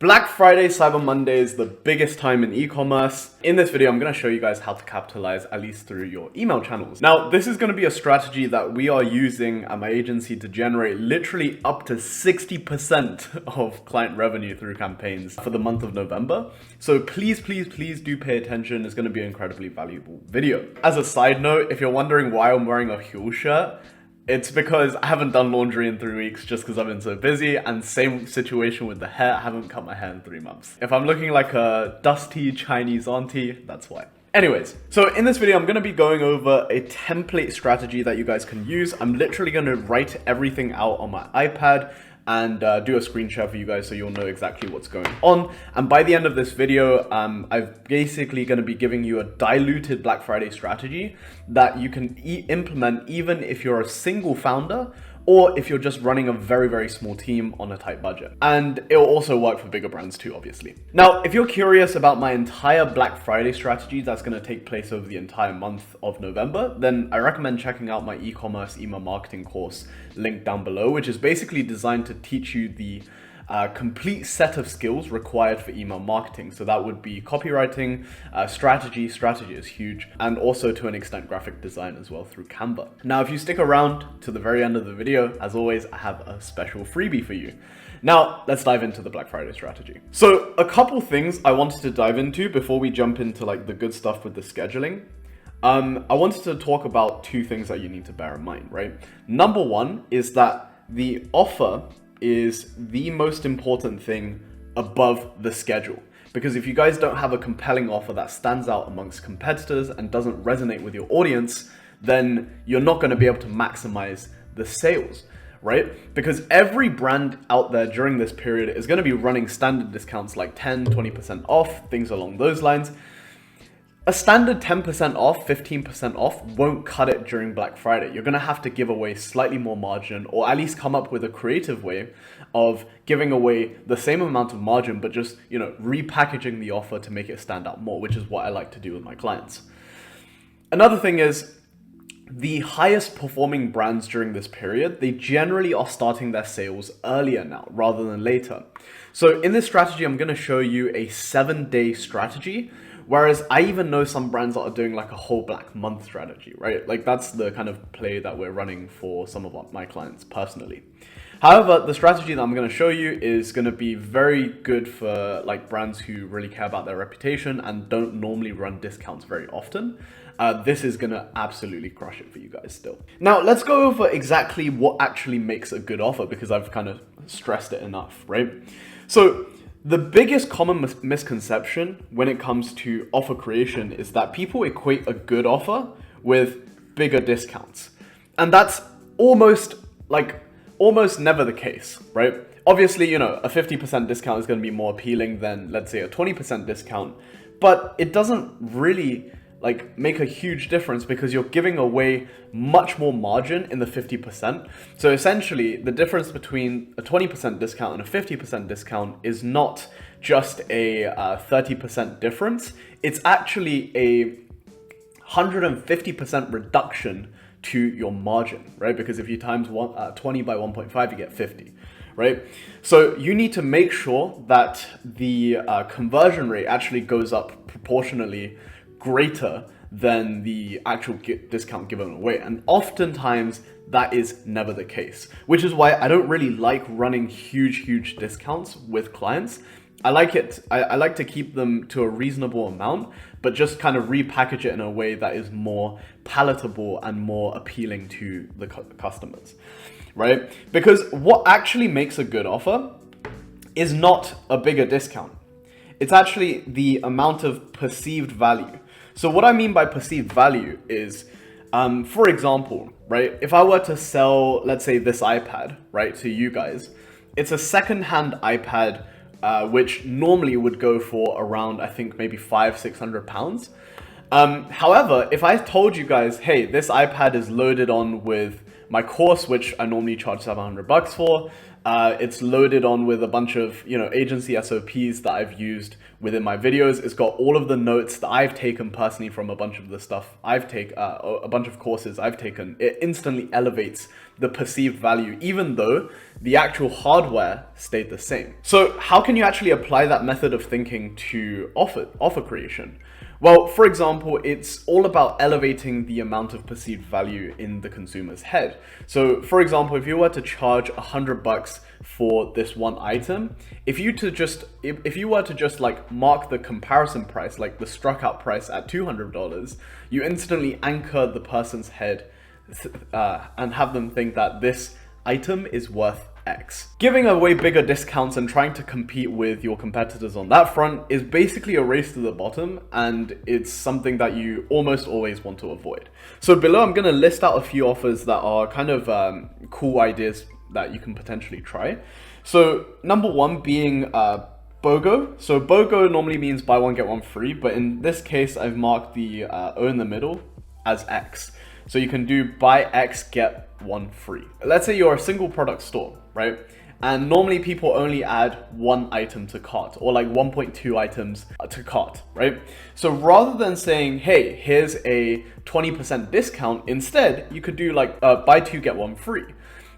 Black Friday, Cyber Monday is the biggest time in e-commerce. In this video, I'm going to show you guys how to capitalize at least through your email channels. Now, this is going to be a strategy that we are using at my agency to generate literally up to 60% of client revenue through campaigns for the month of November. So please do pay attention. It's going to be an incredibly valuable video. As a side note, if you're wondering why I'm wearing a Huel shirt, it's because I haven't done laundry in 3 weeks just because I've been so busy, and same situation with the hair. I haven't cut my hair in 3 months. If I'm looking like a dusty Chinese auntie, that's why. Anyways, so in this video, I'm going to be going over a template strategy that you guys can use. I'm literally going to write everything out on my iPad and do a screen share for you guys so you'll know exactly what's going on. And by the end of this video, I'm basically going to be giving you a diluted Black Friday strategy that you can implement even if you're a single founder or if you're just running a very small team on a tight budget. And it will also work for bigger brands too, obviously. Now, if you're curious about my entire Black Friday strategy that's going to take place over the entire month of November, then I recommend checking out my e-commerce email marketing course linked down below, which is basically designed to teach you the complete set of skills required for email marketing. So that would be copywriting, strategy is huge, and also to an extent graphic design as well through Canva. Now, if you stick around to the very end of the video, as always, I have a special freebie for you. Now, let's dive into the Black Friday strategy. So a couple things I wanted to dive into before we jump into like the good stuff with the scheduling. I wanted to talk about two things that you need to bear in mind, right? Number one is that the offer is the most important thing above the schedule. Because if you guys don't have a compelling offer that stands out amongst competitors and doesn't resonate with your audience, then you're not going to be able to maximize the sales, right? Because every brand out there during this period is going to be running standard discounts like 10, 20% off, things along those lines. A standard 10% off, 15% off won't cut it during Black Friday. You're going to have to give away slightly more margin, or at least come up with a creative way of giving away the same amount of margin, but just, repackaging the offer to make it stand out more, which is what I like to do with my clients. Another thing is the highest performing brands during this period, they generally are starting their sales earlier now rather than later. So in this strategy, I'm going to show you a 7-day strategy. Whereas I even know some brands that are doing like a whole Black Month strategy, right? Like that's the kind of play that we're running for some of my clients personally. However, the strategy that I'm going to show you is going to be very good for like brands who really care about their reputation and don't normally run discounts very often. This is going to absolutely crush it for you guys still. Now, let's go over exactly what actually makes a good offer, because I've kind of stressed it enough, right? So the biggest common misconception when it comes to offer creation is that people equate a good offer with bigger discounts. And that's almost never the case, right? Obviously, a 50% discount is going to be more appealing than, let's say, a 20% discount, but it doesn't really make a huge difference because you're giving away much more margin in the 50%. So essentially, the difference between a 20% discount and a 50% discount is not just a 30% difference. It's actually a 150% reduction to your margin, right? Because if you times 20 by 1.5, you get 50. Right? So you need to make sure that the conversion rate actually goes up proportionally greater than the actual discount given away. And oftentimes that is never the case, which is why I don't really like running huge discounts with clients. I like to keep them to a reasonable amount, but just kind of repackage it in a way that is more palatable and more appealing to the customers, right? Because what actually makes a good offer is not a bigger discount. It's actually the amount of perceived value. So what I mean by perceived value is, for example, right, if I were to sell, let's say, this iPad, right, to you guys, it's a second-hand iPad, which normally would go for around, I think, maybe £500-600. However, if I told you guys, hey, this iPad is loaded on with my course, which I normally charge $700 for, it's loaded on with a bunch of, agency SOPs that I've used within my videos. It's got all of the notes that I've taken personally from a bunch of the stuff I've taken, a bunch of courses I've taken. It instantly elevates the perceived value, even though the actual hardware stayed the same. So how can you actually apply that method of thinking to offer creation? Well, for example, it's all about elevating the amount of perceived value in the consumer's head. So for example, if you were to charge $100 for this one item, if you were to just like mark the comparison price, like the struck out price at $200, you instantly anchor the person's head and have them think that this item is worth X. Giving away bigger discounts and trying to compete with your competitors on that front is basically a race to the bottom, and it's something that you almost always want to avoid. So below, I'm going to list out a few offers that are kind of cool ideas that you can potentially try. So number one being BOGO. So BOGO normally means buy one, get one free, but in this case, I've marked the O in the middle as X. So you can do buy X, get one free. Let's say you're a single product store, right? And normally people only add one item to cart, or like 1.2 items to cart, right? So rather than saying, hey, here's a 20% discount, instead you could do like buy two, get one free.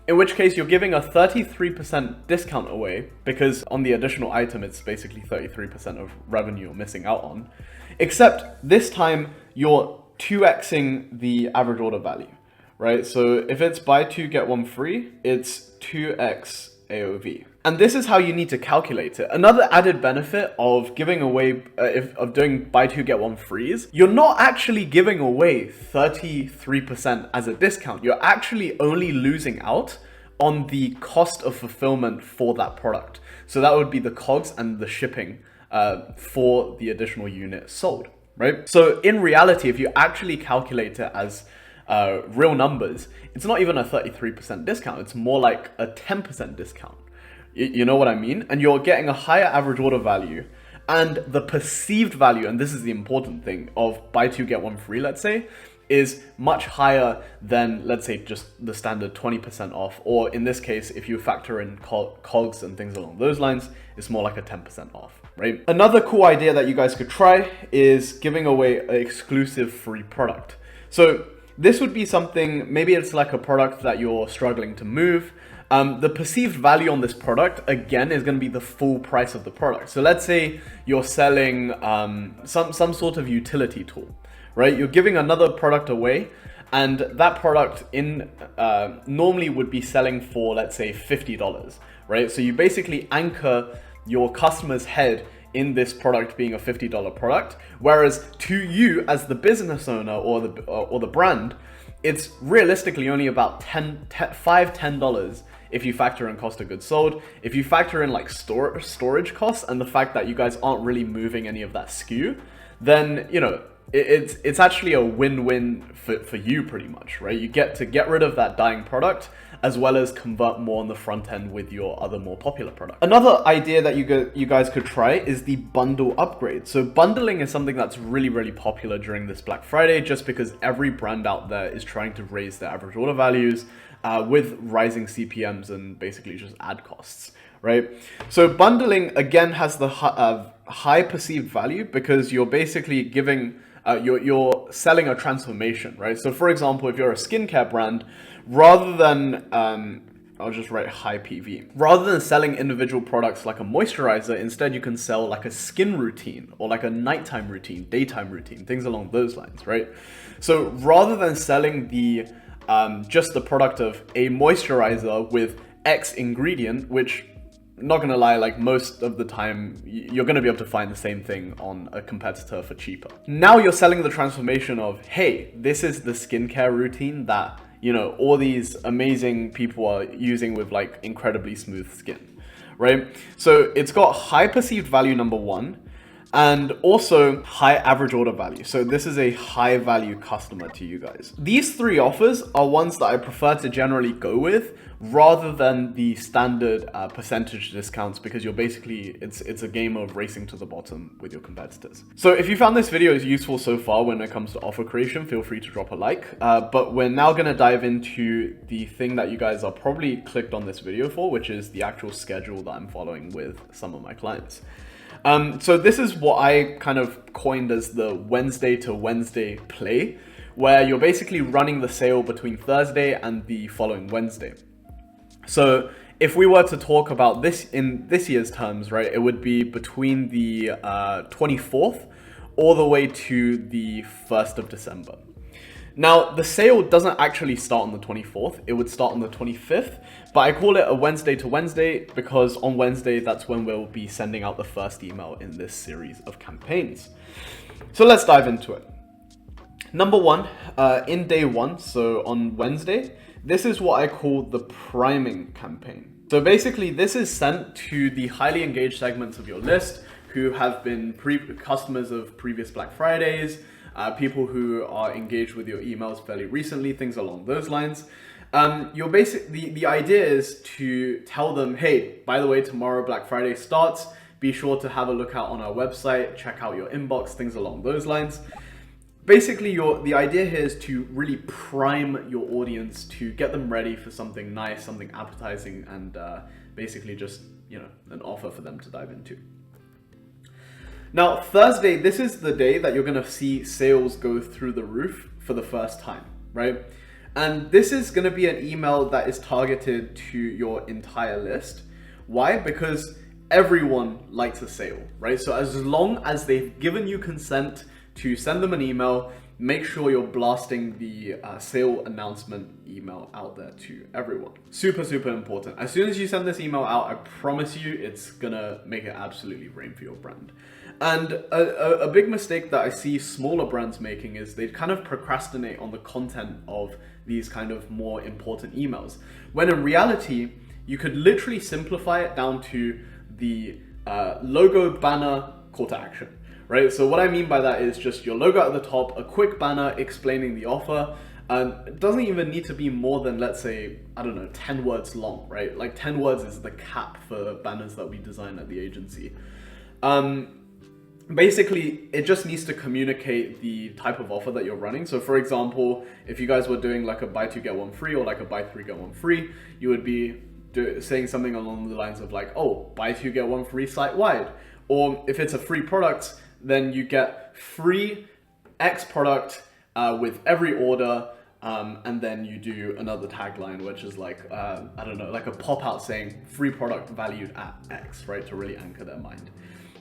In which case you're giving a 33% discount away, because on the additional item, it's basically 33% of revenue you're missing out on. Except this time you're 2xing the average order value, right? So if it's buy two, get one free, it's 2x AOV. And this is how you need to calculate it. Another added benefit of giving away, of doing buy two, get one frees, you're not actually giving away 33% as a discount. You're actually only losing out on the cost of fulfillment for that product. So that would be the COGS and the shipping for the additional unit sold, right? So in reality, if you actually calculate it as real numbers, it's not even a 33% discount. It's more like a 10% discount. You know what I mean? And you're getting a higher average order value, and the perceived value, and this is the important thing, of buy two, get one free, let's say, is much higher than, let's say, just the standard 20% off. Or in this case, if you factor in COGS and things along those lines, it's more like a 10% off, right? Another cool idea that you guys could try is giving away an exclusive free product. So this would be something, maybe it's like a product that you're struggling to move. The perceived value on this product, again, is going to be the full price of the product. So let's say you're selling some sort of utility tool, right? You're giving another product away, and that product normally would be selling for, let's say, $50, right? So you basically anchor your customer's head in this product being a $50 product, whereas to you as the business owner or the brand, it's realistically only about $10 if you factor in cost of goods sold. If you factor in like storage costs and the fact that you guys aren't really moving any of that SKU, then, you know, it's actually a win-win for you pretty much, right? You get to get rid of that dying product as well as convert more on the front end with your other more popular product. Another idea that you guys could try is the bundle upgrade. So bundling is something that's really, really popular during this Black Friday, just because every brand out there is trying to raise their average order values with rising CPMs and basically just ad costs, right? So bundling, again, has the high perceived value because you're basically giving, you're selling a transformation, right? So for example, if you're a skincare brand, rather than, I'll just write high PV. Rather than selling individual products like a moisturizer, instead you can sell like a skin routine or like a nighttime routine, daytime routine, things along those lines, right? So rather than selling the just the product of a moisturizer with X ingredient, which, not gonna lie, like most of the time, you're gonna be able to find the same thing on a competitor for cheaper. Now you're selling the transformation of, hey, this is the skincare routine that, you know, all these amazing people are using with like incredibly smooth skin, right? So it's got high perceived value, number one, and also high average order value. So this is a high value customer to you guys. These three offers are ones that I prefer to generally go with rather than the standard percentage discounts, because you're basically, it's a game of racing to the bottom with your competitors. So if you found this video useful so far when it comes to offer creation, feel free to drop a like. But we're now gonna dive into the thing that you guys are probably clicked on this video for, which is the actual schedule that I'm following with some of my clients. So this is what I kind of coined as the Wednesday to Wednesday play, where you're basically running the sale between Thursday and the following Wednesday. So if we were to talk about this in this year's terms, right, it would be between the 24th all the way to the 1st of December. Now, the sale doesn't actually start on the 24th, it would start on the 25th, but I call it a Wednesday to Wednesday because on Wednesday, that's when we'll be sending out the first email in this series of campaigns. So let's dive into it. Number one, in day one, so on Wednesday, this is what I call the priming campaign. So basically, this is sent to the highly engaged segments of your list who have been customers of previous Black Fridays, people who are engaged with your emails fairly recently, things along those lines. The idea is to tell them, hey, by the way, tomorrow Black Friday starts. Be sure to have a look out on our website, check out your inbox, things along those lines. Basically, the idea here is to really prime your audience to get them ready for something nice, something appetizing, and basically just, an offer for them to dive into. Now, Thursday, this is the day that you're going to see sales go through the roof for the first time, right? And this is going to be an email that is targeted to your entire list. Why? Because everyone likes a sale, right? So as long as they've given you consent to send them an email, make sure you're blasting the sale announcement email out there to everyone. Super, super important. As soon as you send this email out, I promise you it's gonna make it absolutely rain for your brand. And a big mistake that I see smaller brands making is they kind of procrastinate on the content of these kind of more important emails. When in reality, you could literally simplify it down to the logo, banner, call to action. Right, so what I mean by that is just your logo at the top, a quick banner explaining the offer. It doesn't even need to be more than, let's say, 10 words long, right? Like 10 words is the cap for banners that we design at the agency. Basically, it just needs to communicate the type of offer that you're running. So for example, if you guys were doing like a buy two, get one free or like a buy three, get one free, you would be saying something along the lines of like, oh, buy two, get one free site-wide. Or if it's a free product, then you get free X product with every order, and then you do another tagline, which is like, like a pop-out saying free product valued at X, right, to really anchor their mind.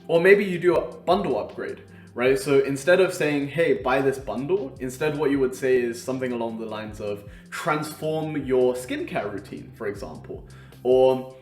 Or maybe you do a bundle upgrade, right? So instead of saying, hey, buy this bundle, instead what you would say is something along the lines of transform your skincare routine, for example, or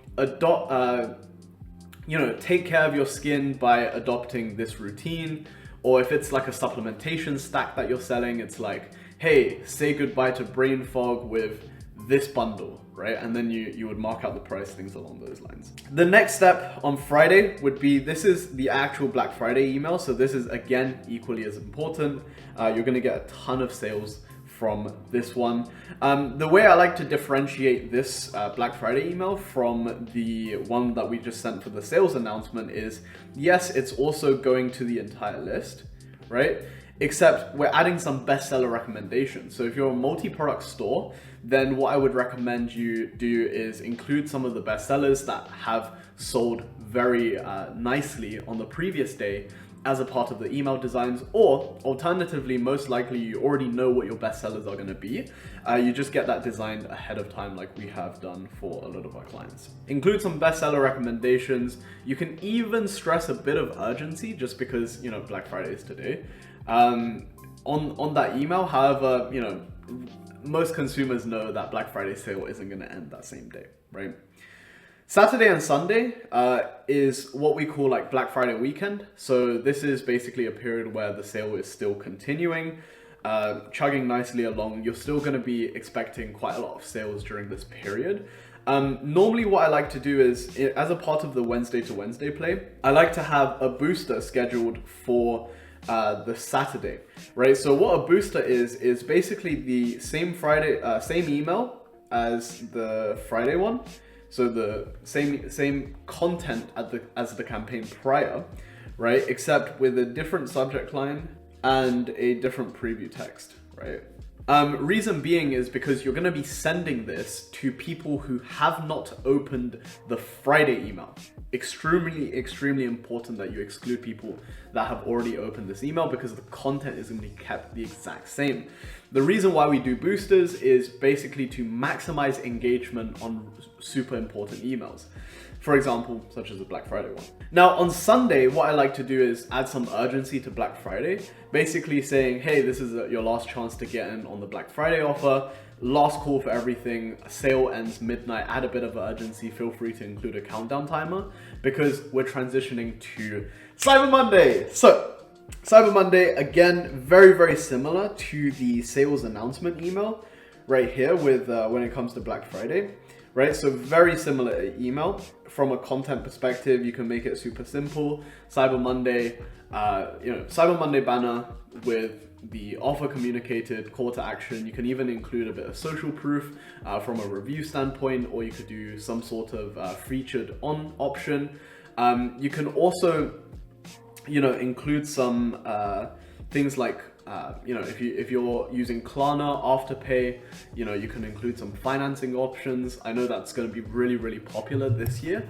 take care of your skin by adopting this routine. Or if it's like a supplementation stack that you're selling, it's like, hey, say goodbye to brain fog with this bundle, right? And then you would mark out the price, things along those lines. The next step on Friday would be, this is the actual Black Friday email. So this is, again, equally as important. You're gonna get a ton of sales from this one. The way I like to differentiate this Black Friday email from the one that we just sent for the sales announcement is, yes, it's also going to the entire list, right? Except we're adding some bestseller recommendations. So if you're a multi-product store, then what I would recommend you do is include some of the bestsellers that have sold very nicely on the previous day as a part of the email designs, or alternatively, most likely you already know what your bestsellers are going to be. You just get that designed ahead of time like we have done for a lot of our clients. Include some bestseller recommendations. You can even stress a bit of urgency just because, Black Friday is today. On that email, however, most consumers know that Black Friday sale isn't going to end that same day, right? Saturday and Sunday is what we call like Black Friday weekend. So this is basically a period where the sale is still continuing, chugging nicely along. You're still going to be expecting quite a lot of sales during this period. Normally what I like to do is, as a part of the Wednesday to Wednesday play, I like to have a booster scheduled for the Saturday, right? So what a booster is basically the same email as the Friday one. So the same content as the campaign prior, right? Except with a different subject line and a different preview text, right? Reason being is because you're going to be sending this to people who have not opened the Friday email. Extremely important that you exclude people that have already opened this email, because the content is going to be kept the exact same. The reason why we do boosters is basically to maximize engagement on super important emails. For example, such as the Black Friday one. Now on Sunday, what I like to do is add some urgency to Black Friday, basically saying, hey, this is your last chance to get in on the Black Friday offer, last call for everything, sale ends midnight, add a bit of urgency, feel free to include a countdown timer, because we're transitioning to Cyber Monday. So, Cyber Monday, again, very similar to the sales announcement email right here with when it comes to Black Friday. Right, so very similar email. From a content perspective, you can make it super simple. Cyber Monday, Cyber Monday banner with the offer communicated, call to action. You can even include a bit of social proof from a review standpoint, or you could do some sort of featured on option. You can also, include some things like, if you're using Klarna Afterpay, you can include some financing options. I know that's going to be really popular this year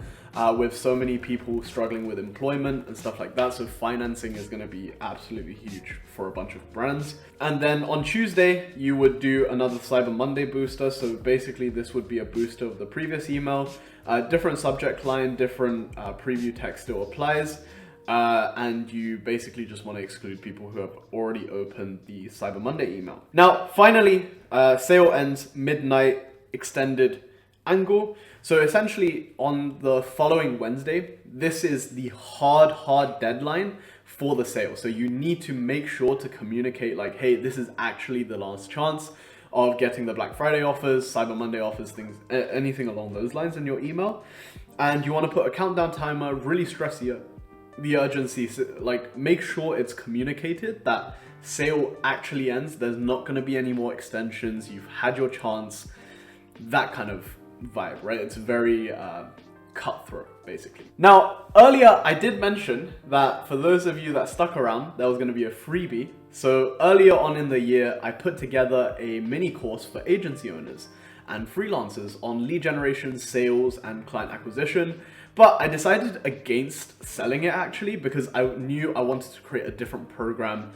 with so many people struggling with employment and stuff like that. So financing is going to be absolutely huge for a bunch of brands. And then on Tuesday, you would do another Cyber Monday booster. So basically this would be a booster of the previous email, different subject line, different preview text still applies. And you basically just want to exclude people who have already opened the Cyber Monday email. Now, finally, sale ends midnight extended angle. So essentially on the following Wednesday, this is the hard deadline for the sale. So you need to make sure to communicate like, hey, this is actually the last chance of getting the Black Friday offers, Cyber Monday offers, things, anything along those lines in your email. And you want to put a countdown timer, really stress the urgency, like make sure it's communicated that sale actually ends. There's not going to be any more extensions. You've had your chance, that kind of vibe, right? It's very cutthroat, basically. Now, earlier I did mention that for those of you that stuck around, there was going to be a freebie. So earlier on in the year, I put together a mini course for agency owners and freelancers on lead generation, sales, and client acquisition. But I decided against selling it actually, because I knew I wanted to create a different program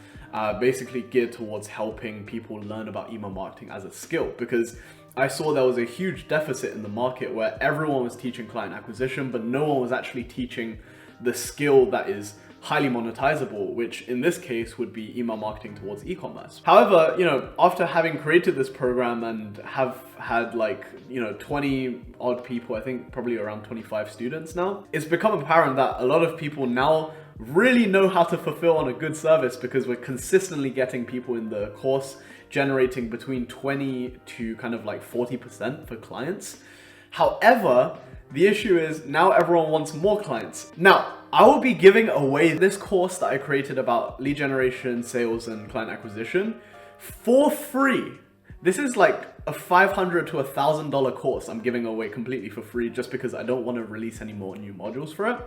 basically geared towards helping people learn about email marketing as a skill, because I saw there was a huge deficit in the market where everyone was teaching client acquisition, but no one was actually teaching the skill that is highly monetizable, which in this case would be email marketing towards e-commerce. However, after having created this program and have had 20 odd people, I think probably around 25 students now, it's become apparent that a lot of people now really know how to fulfill on a good service, because we're consistently getting people in the course generating between 20 to kind of 40% for clients. However, the issue is now everyone wants more clients. Now, I will be giving away this course that I created about lead generation, sales, and client acquisition for free. This is like a $500 to $1,000 course I'm giving away completely for free, just because I don't want to release any more new modules for it.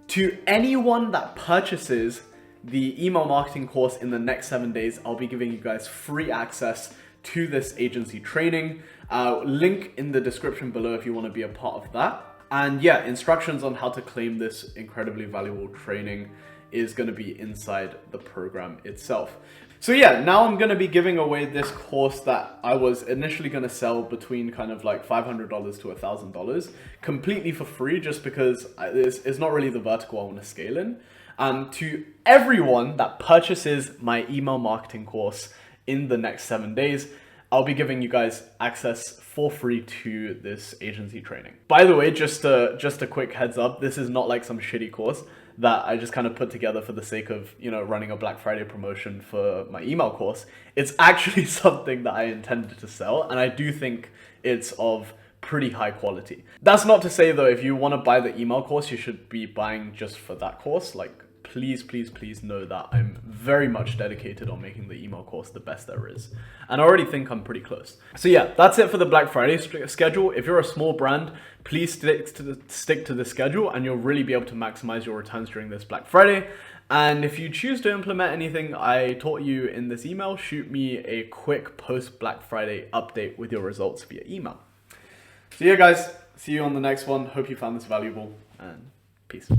To anyone that purchases the email marketing course in the next 7 days, I'll be giving you guys free access to this agency training. Link in the description below if you want to be a part of that. And yeah, instructions on how to claim this incredibly valuable training is going to be inside the program itself. So yeah, now I'm going to be giving away this course that I was initially going to sell between kind of $500 to $1,000 completely for free, just because it's not really the vertical I want to scale in. To everyone that purchases my email marketing course in the next 7 days, I'll be giving you guys access for free to this agency training. By the way, just a quick heads up, this is not like some shitty course that I just kind of put together for the sake of, running a Black Friday promotion for my email course. It's actually something that I intended to sell, and I do think it's of pretty high quality. That's not to say though, if you want to buy the email course, you should be buying just for that course. Please know that I'm very much dedicated on making the email course the best there is. And I already think I'm pretty close. So yeah, that's it for the Black Friday schedule. If you're a small brand, please stick to the schedule, and you'll really be able to maximize your returns during this Black Friday. And if you choose to implement anything I taught you in this email, shoot me a quick post Black Friday update with your results via email. So yeah, guys, see you on the next one. Hope you found this valuable, and peace.